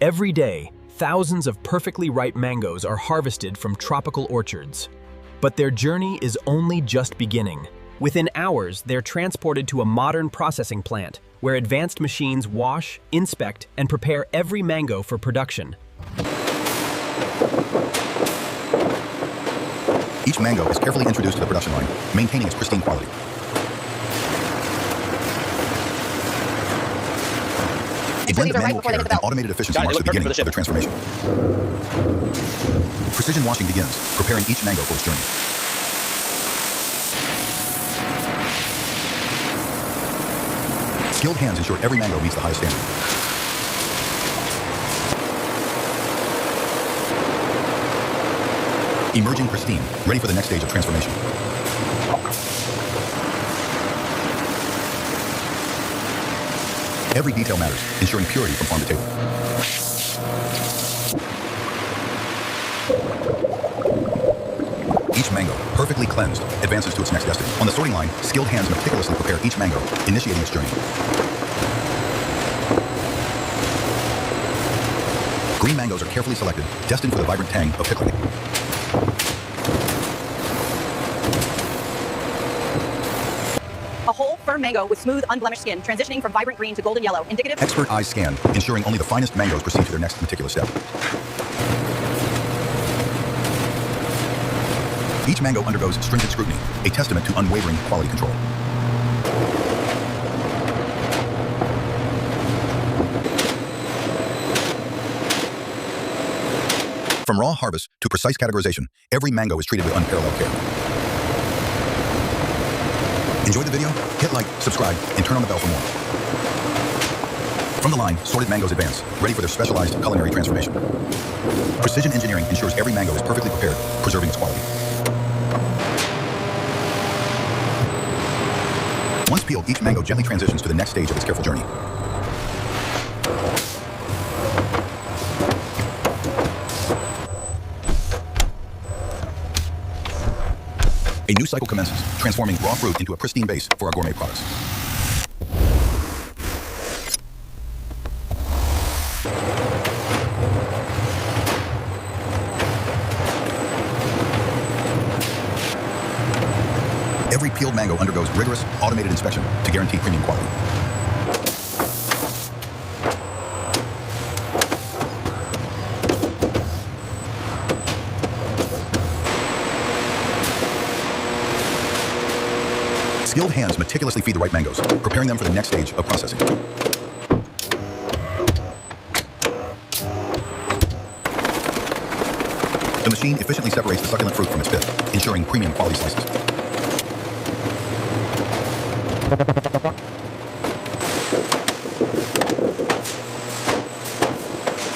Every day, thousands of perfectly ripe mangoes are harvested from tropical orchards. But their journey is only just beginning. Within hours, they're transported to a modern processing plant, where advanced machines wash, inspect, and prepare every mango for production. Each mango is carefully introduced to the production line, maintaining its pristine quality. A blend of manual care and automated efficiency marks the beginning of the transformation. Precision washing begins, preparing each mango for its journey. Skilled hands ensure every mango meets the highest standard. Emerging pristine, ready for the next stage of transformation. Every detail matters, ensuring purity from farm to table. Each mango, perfectly cleansed, advances to its next destiny. On the sorting line, skilled hands meticulously prepare each mango, initiating its journey. Green mangoes are carefully selected, destined for the vibrant tang of pickling. A whole, firm mango with smooth, unblemished skin, transitioning from vibrant green to golden yellow, indicative. Expert eyes scan, ensuring only the finest mangoes proceed to their next meticulous step. Each mango undergoes stringent scrutiny, a testament to unwavering quality control. From raw harvest to precise categorization, every mango is treated with unparalleled care. Enjoyed the video? Hit like, subscribe, and turn on the bell for more. From the line, sorted mangoes advance, ready for their specialized culinary transformation. Precision engineering ensures every mango is perfectly prepared, preserving its quality. Once peeled, each mango gently transitions to the next stage of its careful journey. A new cycle commences, transforming raw fruit into a pristine base for our gourmet products. Every peeled mango undergoes rigorous, automated inspection to guarantee premium quality. Skilled hands meticulously feed the ripe mangoes, preparing them for the next stage of processing. The machine efficiently separates the succulent fruit from its pith, ensuring premium quality slices.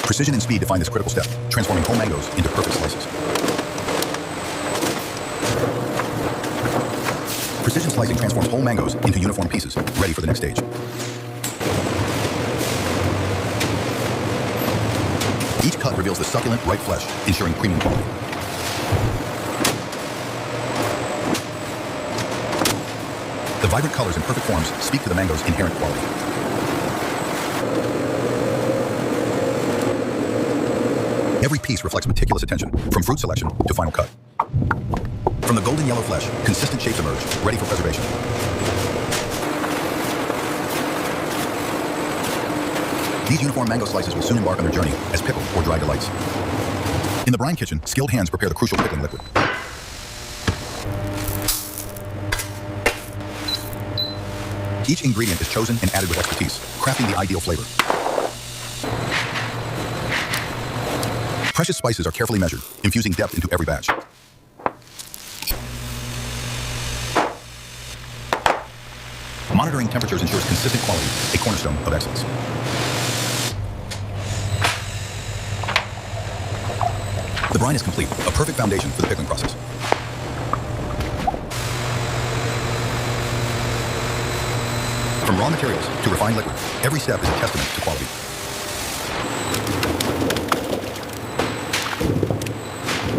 Precision and speed define this critical step, transforming whole mangoes into perfect slices. Precision slicing transforms whole mangoes into uniform pieces, ready for the next stage. Each cut reveals the succulent, ripe flesh, ensuring premium quality. The vibrant colors and perfect forms speak to the mango's inherent quality. Every piece reflects meticulous attention, from fruit selection to final cut. From the golden yellow flesh, consistent shapes emerge, ready for preservation. These uniform mango slices will soon embark on their journey as pickled or dried delights. In the brine kitchen, skilled hands prepare the crucial pickling liquid. Each ingredient is chosen and added with expertise, crafting the ideal flavor. Precious spices are carefully measured, infusing depth into every batch. Monitoring temperatures ensures consistent quality, a cornerstone of excellence. The brine is complete, a perfect foundation for the pickling process. From raw materials to refined liquid, every step is a testament to quality.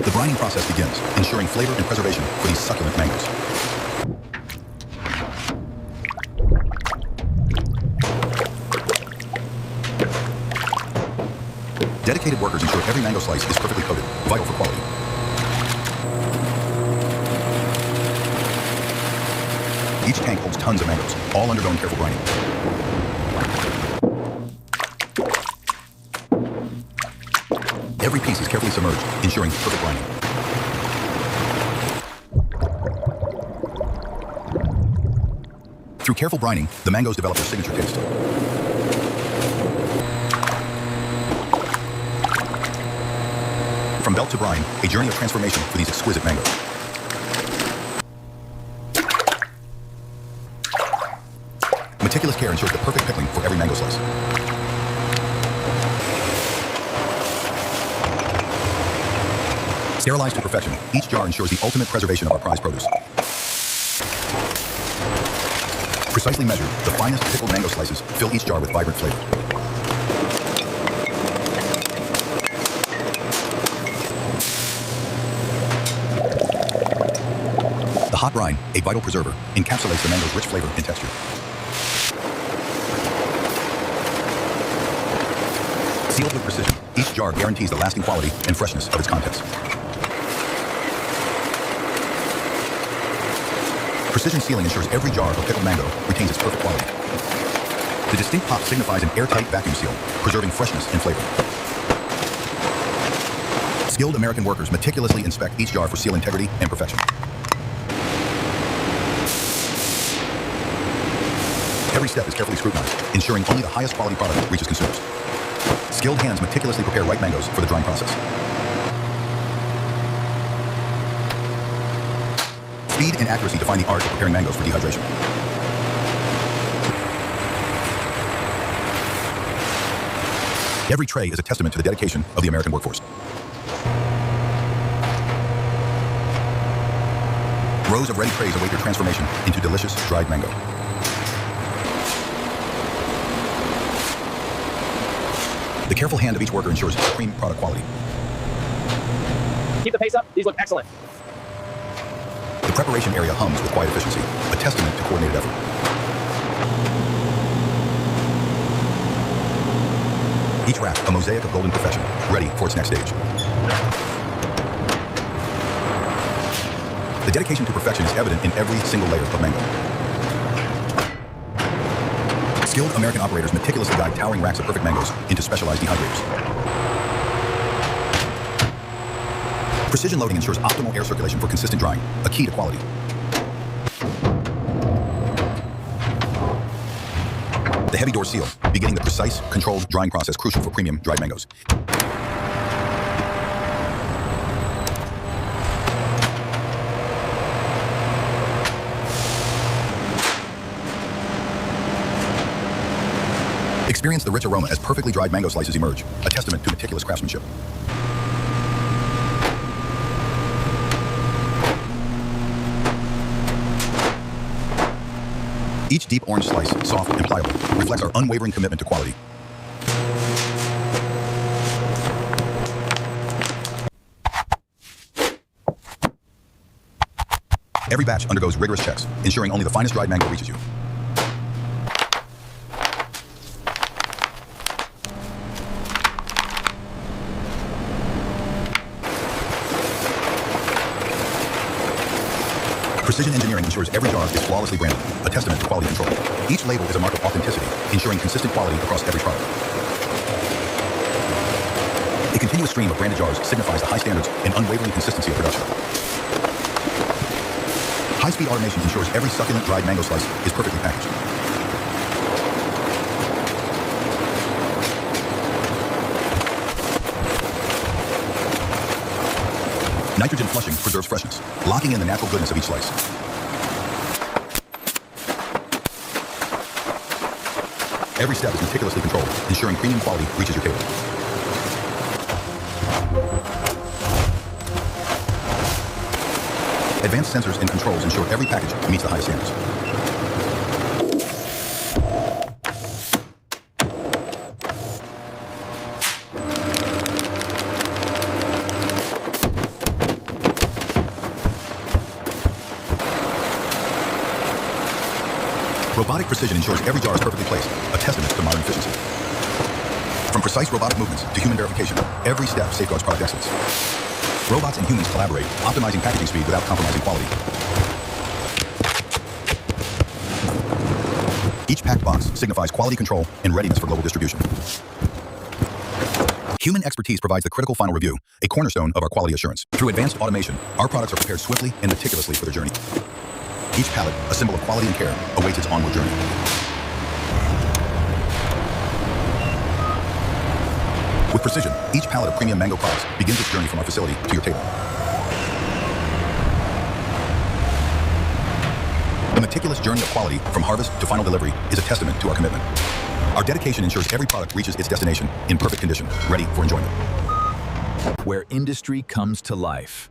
The brining process begins, ensuring flavor and preservation for these succulent mangoes. Dedicated workers ensure every mango slice is perfectly coated, vital for quality. Each tank holds tons of mangoes, all undergoing careful grinding. Every piece is carefully submerged, ensuring perfect grinding. Through careful brining, the mangoes develop their signature taste. From belt to brine, a journey of transformation for these exquisite mangoes. Meticulous care ensures the perfect pickling for every mango slice. Sterilized to perfection, each jar ensures the ultimate preservation of our prized produce. Precisely measured, the finest pickled mango slices fill each jar with vibrant flavor. The hot brine, a vital preserver, encapsulates the mango's rich flavor and texture. Sealed with precision, each jar guarantees the lasting quality and freshness of its contents. Precision sealing ensures every jar of pickled mango retains its perfect quality. The distinct pop signifies an airtight vacuum seal, preserving freshness and flavor. Skilled American workers meticulously inspect each jar for seal integrity and perfection. Every step is carefully scrutinized, ensuring only the highest quality product reaches consumers. Skilled hands meticulously prepare ripe mangoes for the drying process. Speed and accuracy define the art of preparing mangoes for dehydration. Every tray is a testament to the dedication of the American workforce. Rows of ready trays await your transformation into delicious dried mango. The careful hand of each worker ensures supreme product quality. Keep the pace up. These look excellent. The preparation area hums with quiet efficiency, a testament to coordinated effort. Each rack, a mosaic of golden perfection, ready for its next stage. The dedication to perfection is evident in every single layer of mango. Skilled American operators meticulously guide towering racks of perfect mangoes into specialized dehydrators. Precision loading ensures optimal air circulation for consistent drying, a key to quality. The heavy door seal, beginning the precise, controlled drying process crucial for premium dried mangoes. Experience the rich aroma as perfectly dried mango slices emerge, a testament to meticulous craftsmanship. Each deep orange slice, soft and pliable, reflects our unwavering commitment to quality. Every batch undergoes rigorous checks, ensuring only the finest dried mango reaches you. Precision engineering ensures every jar is flawlessly branded, a testament to quality control. Each label is a mark of authenticity, ensuring consistent quality across every product. A continuous stream of branded jars signifies the high standards and unwavering consistency of production. High-speed automation ensures every succulent dried mango slice is perfectly packaged. Nitrogen flushing preserves freshness, locking in the natural goodness of each slice. Every step is meticulously controlled, ensuring premium quality reaches your table. Advanced sensors and controls ensure every package meets the highest standards. Robotic precision ensures every jar is perfectly placed, a testament to modern efficiency. From precise robotic movements to human verification, every step safeguards product excellence. Robots and humans collaborate, optimizing packaging speed without compromising quality. Each packed box signifies quality control and readiness for global distribution. Human expertise provides the critical final review, a cornerstone of our quality assurance. Through advanced automation, our products are prepared swiftly and meticulously for their journey. Each pallet, a symbol of quality and care, awaits its onward journey. With precision, each pallet of premium mango products begins its journey from our facility to your table. The meticulous journey of quality from harvest to final delivery is a testament to our commitment. Our dedication ensures every product reaches its destination in perfect condition, ready for enjoyment. Where industry comes to life.